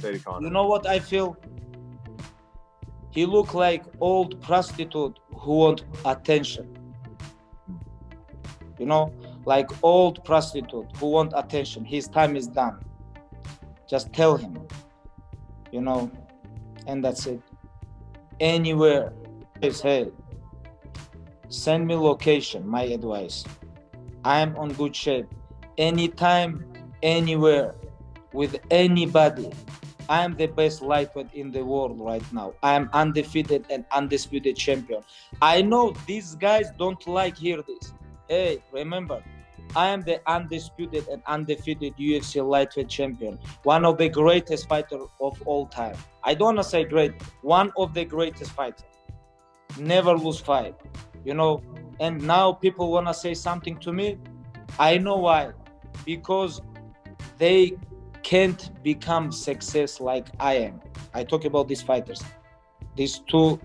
say to Conor? You know what I feel? He look like old prostitute who want attention. You know, like old prostitute who want attention. His time is done. Just tell him, you know, and that's it. Anywhere. Hey, send me location, my advice. I am on good shape. Anytime, anywhere, with anybody. I am the best lightweight in the world right now. I am undefeated and undisputed champion. I know these guys don't like hear this. Hey, remember, I am the undisputed and undefeated UFC lightweight champion. One of the greatest fighters of all time. I don't want to say great. One of the greatest fighters. Never lose fight. You know, and now people want to say something to me. I know why. Because they can't become success like I am. I talk about these fighters. These two,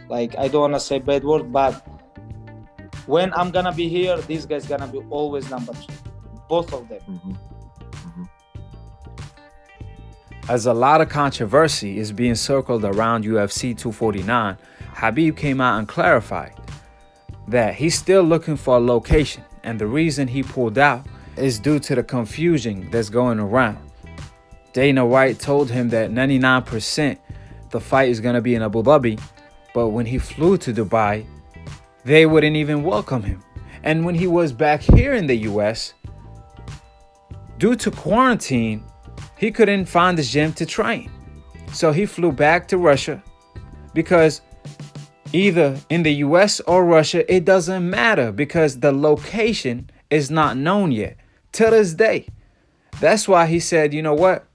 like, I don't want to say bad word, but when I'm going to be here, these guys going to be always number 2. Both of them. As a lot of controversy is being circled around UFC 249, Khabib came out and clarified that he's still looking for a location, and the reason he pulled out is due to the confusion that's going around. Dana White told him that 99% the fight is going to be in Abu Dhabi, but when he flew to Dubai, they wouldn't even welcome him. And when he was back here in the US, due to quarantine, he couldn't find a gym to train. So he flew back to Russia because either in the US or Russia, it doesn't matter because the location is not known yet till this day. That's why he said, you know what?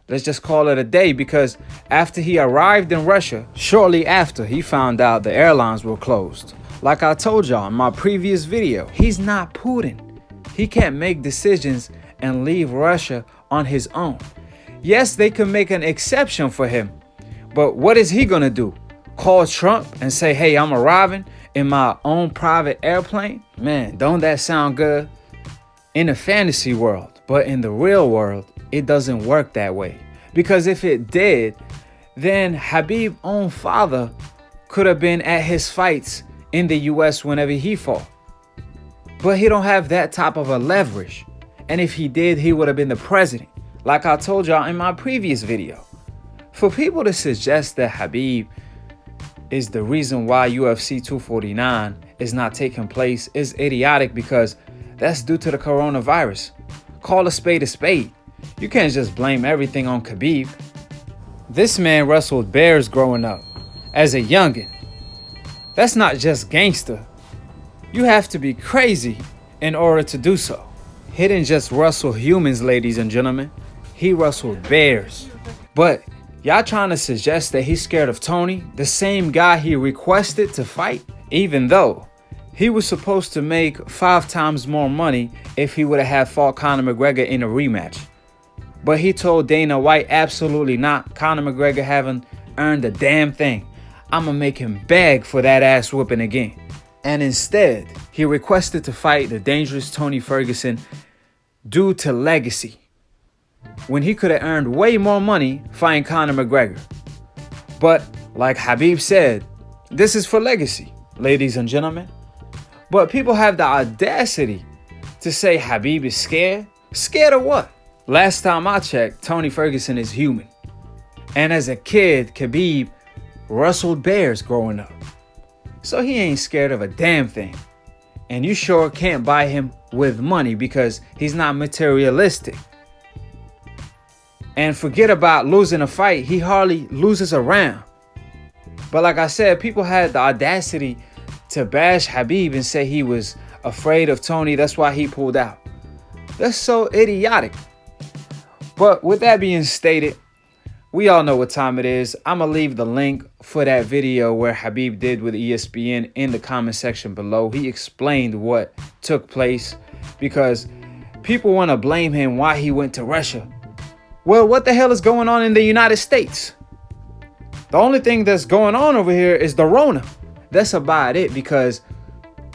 Let's just call it a day, because after he arrived in Russia, shortly after, he found out the airlines were closed. Like I told y'all in my previous video, he's not Putin. He can't make decisions and leave Russia on his own. Yes, they can make an exception for him, but what is he gonna do? Call Trump and say, hey, I'm arriving in my own private airplane? Man, don't that sound good? In a fantasy world, but in the real world, it doesn't work that way. Because if it did, then Khabib's own father could have been at his fights in the US whenever he fought. But he don't have that type of a leverage. And if he did, he would have been the president, like I told y'all in my previous video. For people to suggest that Khabib is the reason why UFC 249 is not taking place is idiotic, because that's due to the coronavirus. Call a spade a spade. You can't just blame everything on Khabib. This man wrestled bears growing up as a youngin'. That's not just gangster. You have to be crazy in order to do so. He didn't just wrestle humans, ladies and gentlemen. He wrestled bears. But y'all trying to suggest that he's scared of Tony, the same guy he requested to fight, even though he was supposed to make 5 times more money if he would have fought Conor McGregor in a rematch. But he told Dana White, absolutely not. Conor McGregor haven't earned a damn thing. I'ma make him beg for that ass whooping again. And instead, he requested to fight the dangerous Tony Ferguson due to legacy, when he could have earned way more money fighting Conor McGregor. But like Khabib said, this is for legacy, ladies and gentlemen. But people have the audacity to say Khabib is scared. Scared of what? Last time I checked, Tony Ferguson is human. And as a kid, Khabib wrestled bears growing up. So he ain't scared of a damn thing. And you sure can't buy him with money, because he's not materialistic. And forget about losing a fight, he hardly loses a round. But like I said, people had the audacity to bash Khabib and say he was afraid of Tony, that's why he pulled out. That's so idiotic. But with that being stated, we all know what time it is. I'm going to leave the link for that video where Khabib did with ESPN in the comment section below. He explained what took place, because people want to blame him why he went to Russia. Well, what the hell is going on in the United States? The only thing that's going on over here is the Rona. That's about it, because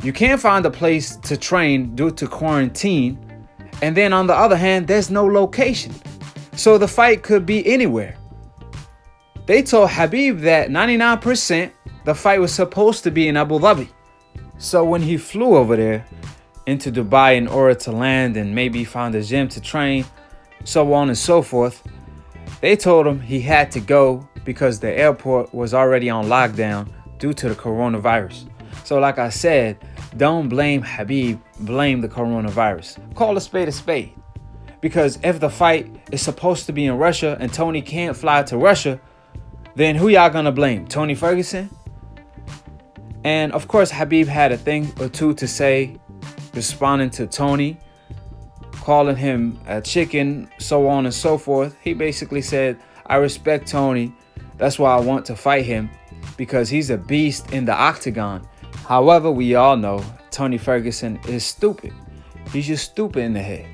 you can't find a place to train due to quarantine. And then on the other hand, there's no location. So the fight could be anywhere. They told Khabib that 99% the fight was supposed to be in Abu Dhabi. So when he flew over there into Dubai in order to land and maybe find a gym to train, so on and so forth, they told him he had to go because the airport was already on lockdown due to the coronavirus. So like I said, don't blame Khabib, blame the coronavirus. Call a spade a spade. Because if the fight is supposed to be in Russia and Tony can't fly to Russia, then who y'all gonna blame? Tony Ferguson? And of course, Khabib had a thing or two to say, responding to Tony, calling him a chicken, so on and so forth. He basically said, I respect Tony. That's why I want to fight him, because he's a beast in the octagon. However, we all know Tony Ferguson is stupid. He's just stupid in the head.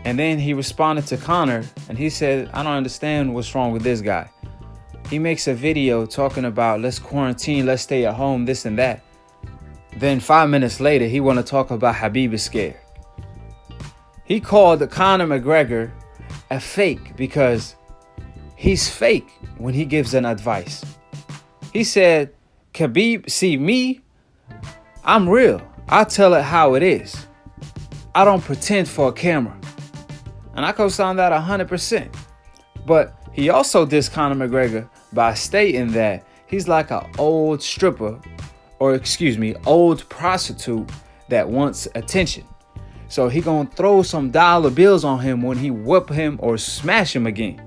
And then he responded to Conor and he said, I don't understand what's wrong with this guy. He makes a video talking about let's quarantine, let's stay at home, this and that. Then 5 minutes later, he want to talk about Khabib is scared. He called Conor McGregor a fake because he's fake when he gives an advice. He said, Khabib, see me, I'm real. I tell it how it is. I don't pretend for a camera. And I co-sign that 100%. But he also dissed Conor McGregor by stating that he's like an old stripper, or excuse me, old prostitute that wants attention. So he gonna throw some dollar bills on him when he whoop him or smash him again.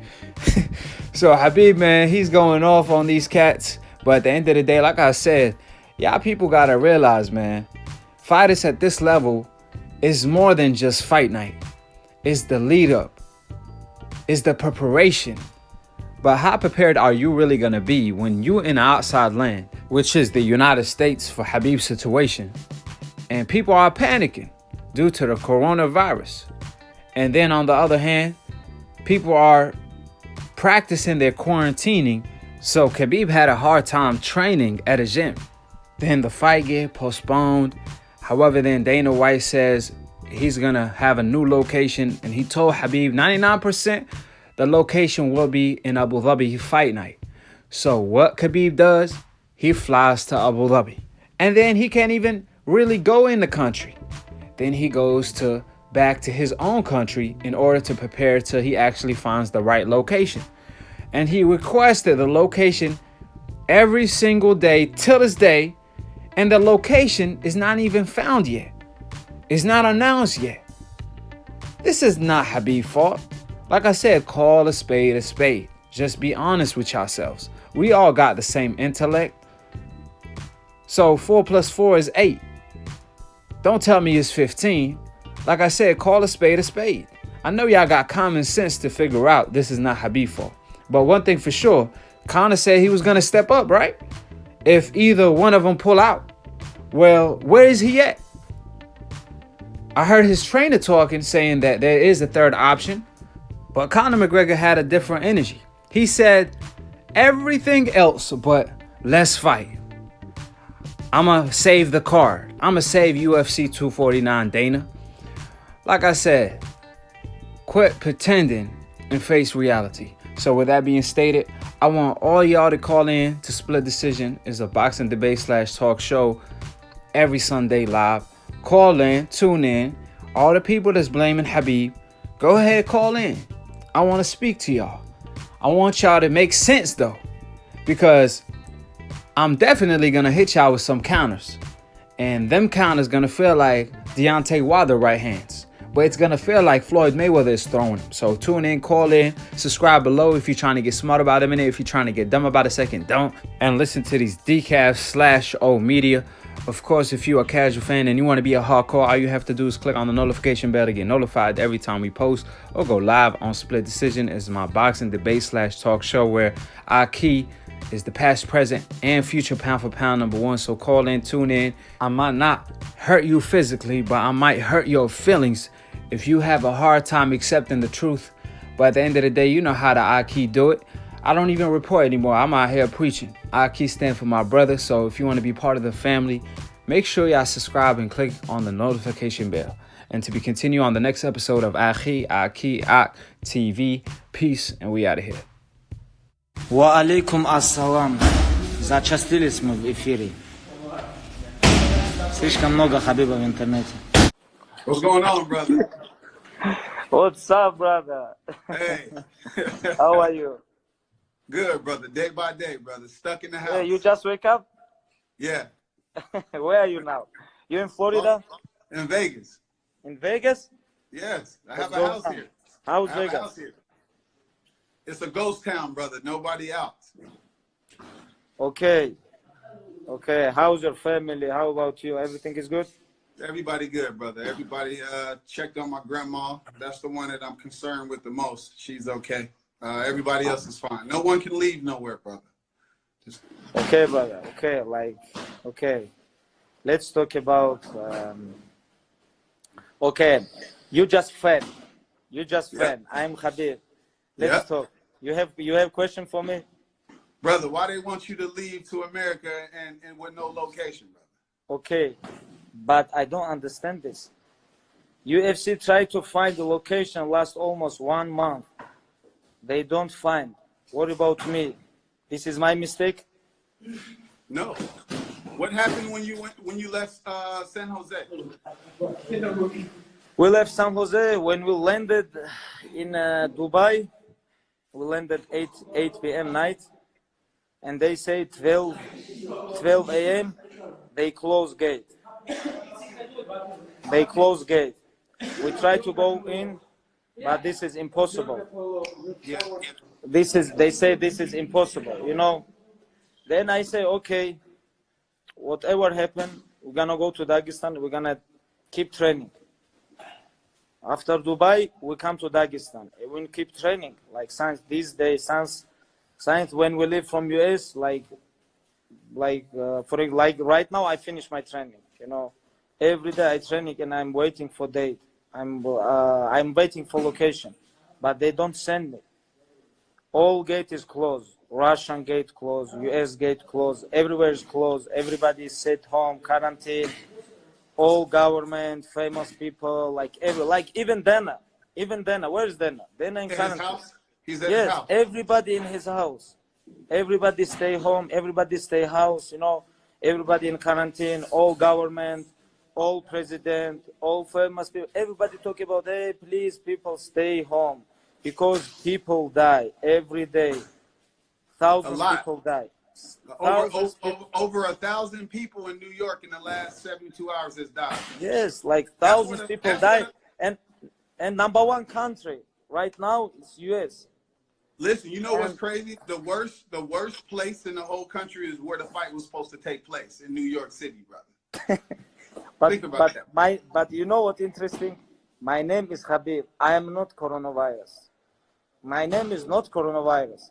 So Khabib, man, he's going off on these cats. But at the end of the day, like I said, y'all people gotta realize, man, fighters at this level is more than just fight night. It's the lead up. It's the preparation. But how prepared are you really going to be when you in an outside land, which is the United States for Khabib's situation, and people are panicking due to the coronavirus? And then on the other hand, people are practicing their quarantining. So Khabib had a hard time training at a gym. Then the fight get postponed. However, then Dana White says he's going to have a new location. And he told Khabib 99% the location will be in Abu Dhabi fight night. So what Khabib does, he flies to Abu Dhabi. And then he can't even really go in the country. Then he goes back to his own country in order to prepare till he actually finds the right location. And he requested the location every single day till this day. And the location is not even found yet. It's not announced yet. This is not Khabib's fault. Like I said, call a spade a spade. Just be honest with yourselves. We all got the same intellect. So 4 + 4 is 8. Don't tell me it's 15. Like I said, call a spade a spade. I know y'all got common sense to figure out this is not Khabib's fault. But one thing for sure, Conor said he was going to step up, right? If either one of them pull out. Well, where is he at? I heard his trainer talking, saying that there is a third option. But Conor McGregor had a different energy. He said, everything else but let's fight. I'ma save the card. I'ma save UFC 249, Dana. Like I said, quit pretending and face reality. So with that being stated, I want all y'all to call in to Split Decision. It's a boxing debate / talk show every Sunday live. Call in, tune in. All the people that's blaming Khabib, go ahead, call in. I want to speak to y'all. I want y'all to make sense though, because I'm definitely going to hit y'all with some counters. And them counters going to feel like Deontay Wilder right hands. But it's going to feel like Floyd Mayweather is throwing them. So tune in, call in, subscribe below if you're trying to get smart about a minute. If you're trying to get dumb about a second, don't. And listen to these decaf / O media. Of course, if you're a casual fan and you want to be a hardcore, all you have to do is click on the notification bell to get notified every time we post or go live on Split Decision. It's my boxing debate / talk show where Akhi is the past, present, and future pound for pound #1. So call in, tune in. I might not hurt you physically, but I might hurt your feelings if you have a hard time accepting the truth. But at the end of the day, you know how the Akhi do it. I don't even report anymore. I'm out here preaching. Akhi stand for my brother. So if you want to be part of the family, make sure y'all subscribe and click on the notification bell. and to be continued on the next episode of Akhi TV. Peace, and we out of here. Wa alaikum assalam. Зачастились мы в эфире. Слишком много Хабиба в интернете. What's going on, brother? What's up, brother? Hey. How are you? Good, brother. Day by day, brother. Stuck in the house. Hey, you just wake up? Yeah. Where are you now? You in Florida? In Vegas. In Vegas? Yes. I have Let's a go. house here. How's I have a Vegas? house here. It's a ghost town, brother. Nobody out. Okay. Okay. How's your family? How about you? Everything is good? Everybody good, brother. Everybody checked on my grandma. That's the one that I'm concerned with the most. She's okay. Everybody else is fine. No one can leave nowhere, brother. Just... Okay, brother. Okay, okay. Let's talk about. Okay, you just fan. I'm Khabib. Let's talk. You have question for me? Brother, why they want you to leave to America and with no location, brother? Okay, but I don't understand this. UFC tried to find the location last almost 1 month. They don't find. What about me? This is my mistake? No. What happened when you left San Jose? We left San Jose when we landed in Dubai. We landed 8 p.m. night, and they say 12 a.m. they close gate. They close gate. We try to go in, but this is impossible. They say this is impossible, you know. Then I say, okay, whatever happened, we're gonna go to Dagestan, we're gonna keep training. After Dubai, we come to Dagestan. We keep training, like since these days, since when we leave from US, like right now, I finish my training, you know. Every day I training and I'm waiting for date. I'm waiting for location, but they don't send me. All gate is closed. Russian gate closed, US gate closed, everywhere is closed. Everybody is at home, quarantine. All government, famous people, even Dana. Where is Dana? Dana in quarantine. House? He's at his house. Everybody in his house. Everybody stay home. Everybody stay house. You know, everybody in quarantine. All government, all president, all famous people. Everybody talk about, hey, please, people stay home because people die every day. Thousands of people die. Over 1,000 people in New York in the last 72 hours has died. Yes, like thousands of people died, and number one country right now is US. Listen, you know what's crazy? The worst place in the whole country is where the fight was supposed to take place, in New York City, brother. Think about that. But you know what's interesting? My name is Khabib. I am not coronavirus. My name is not coronavirus.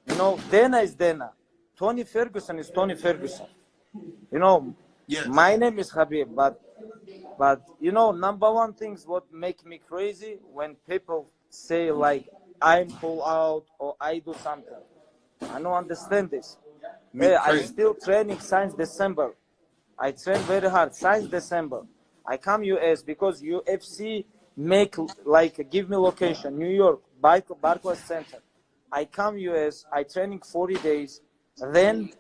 You know, Dana is Dana. Tony Ferguson is Tony Ferguson. You know, yes. My name is Khabib, but you know, number one things what make me crazy when people say like I'm pull out or I do something. I don't understand this. I still training since December. I train very hard since December. I come US because UFC make give me location, New York, Barclays Center. I come US, I training 40 days. Then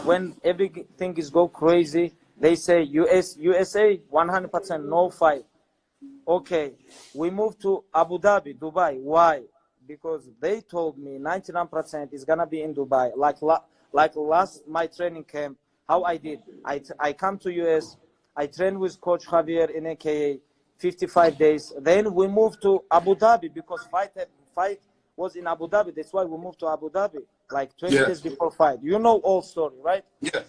when everything is go crazy, they say USA 100% no fight. Okay, we move to Abu Dhabi, Dubai. Why? Because they told me 99% is gonna be in Dubai. Like last my training camp, how I did. I come to US, I train with Coach Javier in AKA 55 days. Then we moved to Abu Dhabi because fight was in Abu Dhabi. That's why we moved to Abu Dhabi, like 20 days before fight. You know all story, right? Yes.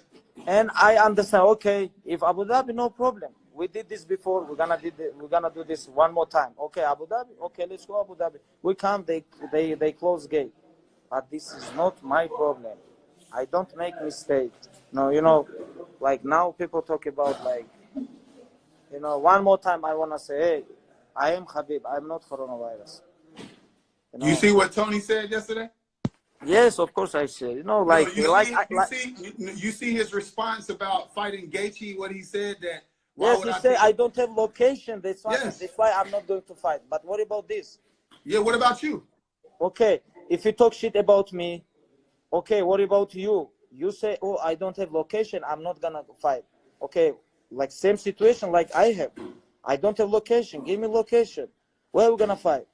And I understand. Okay, if Abu Dhabi, no problem. We did this before. We're gonna do this one more time. Okay, Abu Dhabi. Okay, let's go Abu Dhabi. We come. They close gate. But this is not my problem. I don't make mistake. No, you know, like now people talk about you know, one more time I wanna say, hey, I am Khabib. I'm not coronavirus. You see what Tony said yesterday? Yes, of course I said. You know, you see his response about fighting Gaethje. What he said, that Why Yes, would he I say take I don't have location. That's why. Yes. That's why I'm not going to fight. But what about this? Yeah, what about you? Okay, if you talk shit about me, okay, what about you? You say, oh, I don't have location. I'm not gonna fight. Okay, like same situation like I have. I don't have location. Give me location. Where are we gonna fight?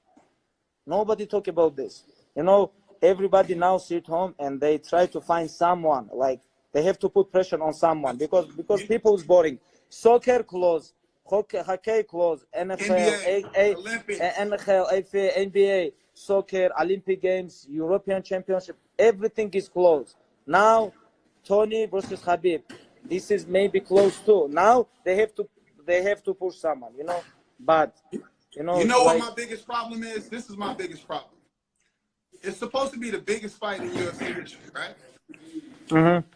Nobody talk about this. You know, everybody now sit home and they try to find someone. Like they have to put pressure on someone because people is boring. Soccer close, hockey close, NFL, NBA, Olympics. NFL, NBA, soccer, Olympic Games, European Championship. Everything is closed. Now, Tony versus Khabib. This is maybe close too. Now they have to push someone. You know, but you know What like my biggest problem is? This is my biggest problem. It's supposed to be the biggest fight in UFC history, right? Mm-hmm.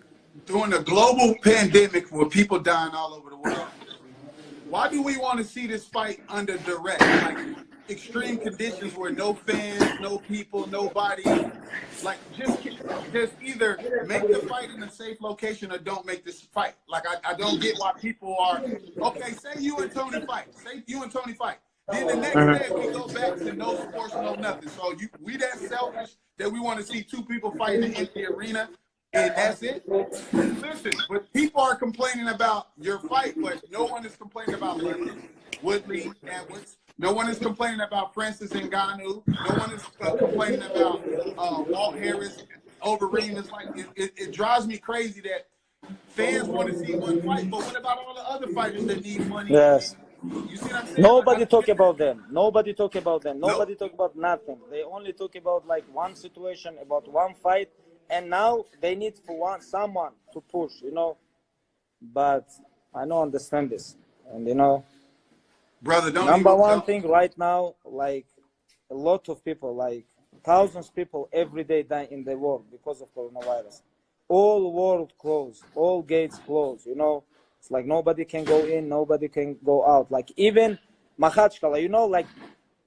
During a global pandemic where people dying all over the world, why do we want to see this fight under duress? Like extreme conditions where no fans, no people, nobody. Like just either make the fight in a safe location or don't make this fight. Like I don't get why people are okay. Say you and Tony fight. Then the next day we go back to no sports, no nothing. So we that selfish that we want to see two people fight in the empty arena and that's it. Listen, but people are complaining about your fight, but no one is complaining about Lennon, Woodley, Edwards. No one is complaining about Francis Ngannou. No one is complaining about Walt Harris, Overeem. It's like it drives me crazy that fans want to see one fight, but what about all the other fighters that need money? yes. You see what I'm saying? Nobody talk about them. Nobody talk about them. Nobody Nope. talk about nothing. They only talk about like one situation, about one fight, and now they need for someone to push, you know. But I don't understand this, and you know, Brother, don't number even one thing right now, like a lot of people, like thousands of people every day die in the world because of coronavirus. All world closed, all gates closed, you know. It's like nobody can go in, nobody can go out. Like even Makhachkala, you know, like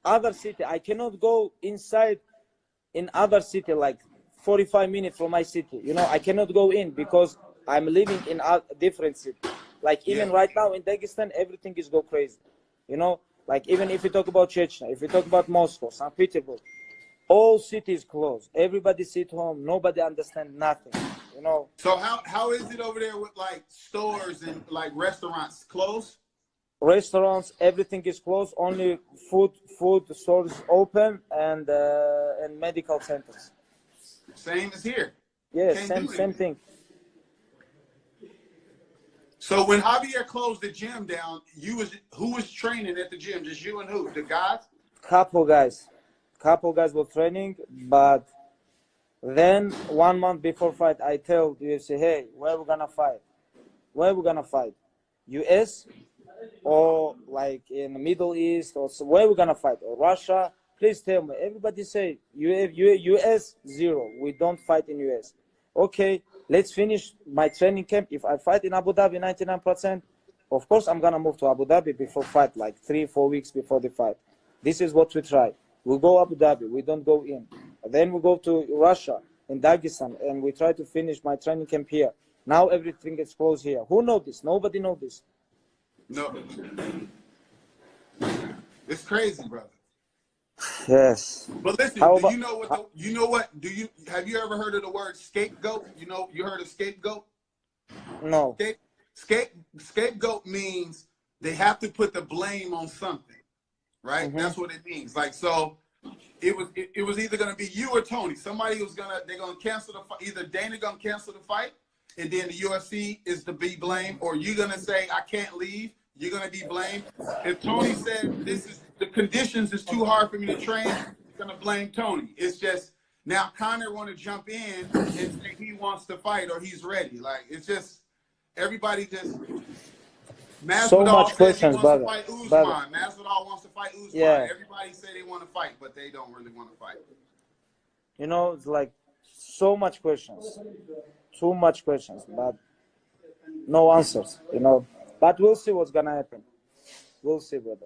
other city, I cannot go inside in other city like 45 minutes from my city. You know, I cannot go in because I'm living in a different city. Like even right now in Dagestan, everything is go crazy. You know, like even if you talk about Chechnya, if you talk about Moscow, St. Petersburg, all cities closed. Everybody sit home. Nobody understand nothing. You know. So how is it over there with like stores and like restaurants closed? Restaurants, everything is closed. Only food stores open and medical centers. Same as here. Yes, Can't same thing. So when Javier closed the gym down, who was training at the gym? Just you and who? The guys? Couple guys were training, but then 1 month before fight, I tell UFC, hey, where we gonna fight? Where we gonna fight? US or like in the Middle East or so, where we gonna fight? Or Russia? Please tell me. Everybody say US 0. We don't fight in US. Okay, let's finish my training camp. If I fight in Abu Dhabi 99%, of course I'm gonna move to Abu Dhabi before fight, like 3-4 weeks before the fight. This is what we try. We go Abu Dhabi, we don't go in. Then we go to Russia in Dagestan and we try to finish my training camp here. Now everything is closed here. Who knows this? Nobody knows this. No. It's crazy, brother. Yes. But listen, How do about, you know what? Have you ever heard of the word scapegoat? You heard of scapegoat? no. Scapegoat means they have to put the blame on something, right? Mm-hmm. That's what it means. Like, so it was either gonna be you or Tony. Somebody was they're gonna cancel the fight. Either Dana gonna cancel the fight, and then the UFC is to be blamed, or you're gonna say I can't leave. You're gonna be blamed. If Tony said the conditions is too hard for me to train, you're gonna blame Tony. It's just now Conor want to jump in and say he wants to fight or he's ready. Like it's just everybody just. Masvidal So much says questions, he wants brother. to fight Usman. Brother. Masvidal wants to fight Usman. Yeah. Everybody say they want to fight, but they don't really want to fight. You know, it's like so much questions. Too much questions, but no answers, you know. But we'll see what's gonna happen. We'll see, brother.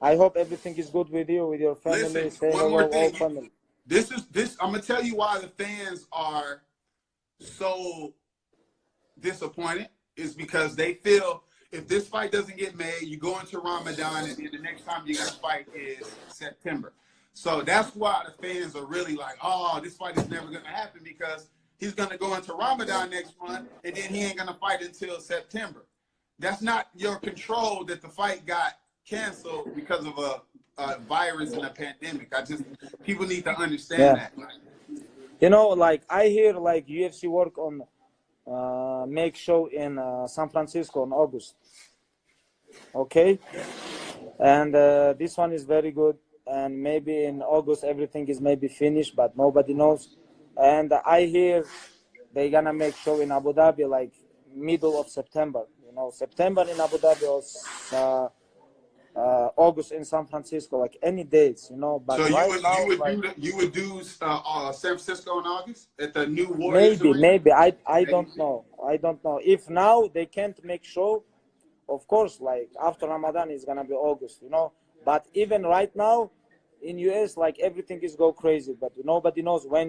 I hope everything is good with you, with your family. Listen, Say one hello, more all thing. family. This I'm gonna tell you why the fans are so disappointed is because they feel if this fight doesn't get made, you go into Ramadan, and then the next time you're gonna fight is September. So that's why the fans are really like, oh, this fight is never gonna happen, because he's gonna go into Ramadan next month, and then he ain't gonna fight until September. That's not your control that the fight got canceled because of a virus and a pandemic. People need to understand that. You know, like I hear like UFC work on make show in San Francisco in August. Okay, and this one is very good, and maybe in August everything is maybe finished, but nobody knows. And I hear they're gonna make show in Abu Dhabi like middle of September. You know, September in Abu Dhabi or August in San Francisco, like any dates, you know. But so you would do San Francisco in August at the new Warriors maybe I don't know. If now they can't make show, of course, like after Ramadan it's gonna be August, you know. But even right now in US, like everything is go crazy, but nobody knows when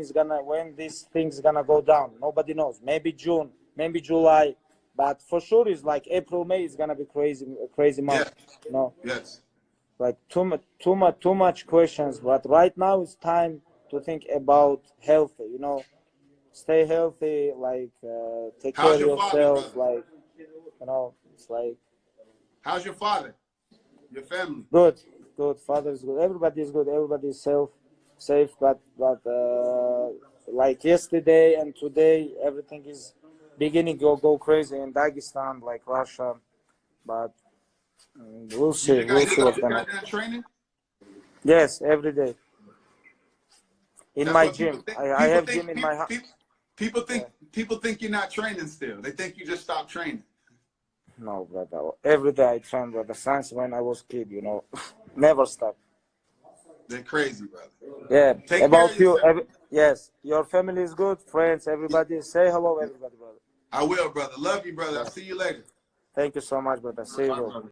this thing's gonna go down. Nobody knows. Maybe June, maybe July. But for sure, it's like April, May is gonna be crazy month. Yes. You know? Yes. Like too much questions. But right now it's time to think about healthy. You know, stay healthy. Like take care of yourself. Like, you know, it's like. How's your father? Your family? Good. Father is good. Everybody is good. Everybody is safe. But like yesterday and today, everything is beginning to go crazy in Dagestan, like Russia, but we'll see. We'll see what's gonna happen. Training? Yes, every day. In my gym, I have gym in my house. People think you're not training still. They think you just stopped training. No, brother. Every day I train, brother. Since when I was kid, you know, never stop. They're crazy, brother. Yeah. Take about care of you, yes. Your family is good, friends, everybody. Say hello, everybody, brother. I will, brother. Love you, brother. I'll see you later. Thank you so much, brother. See you, bro.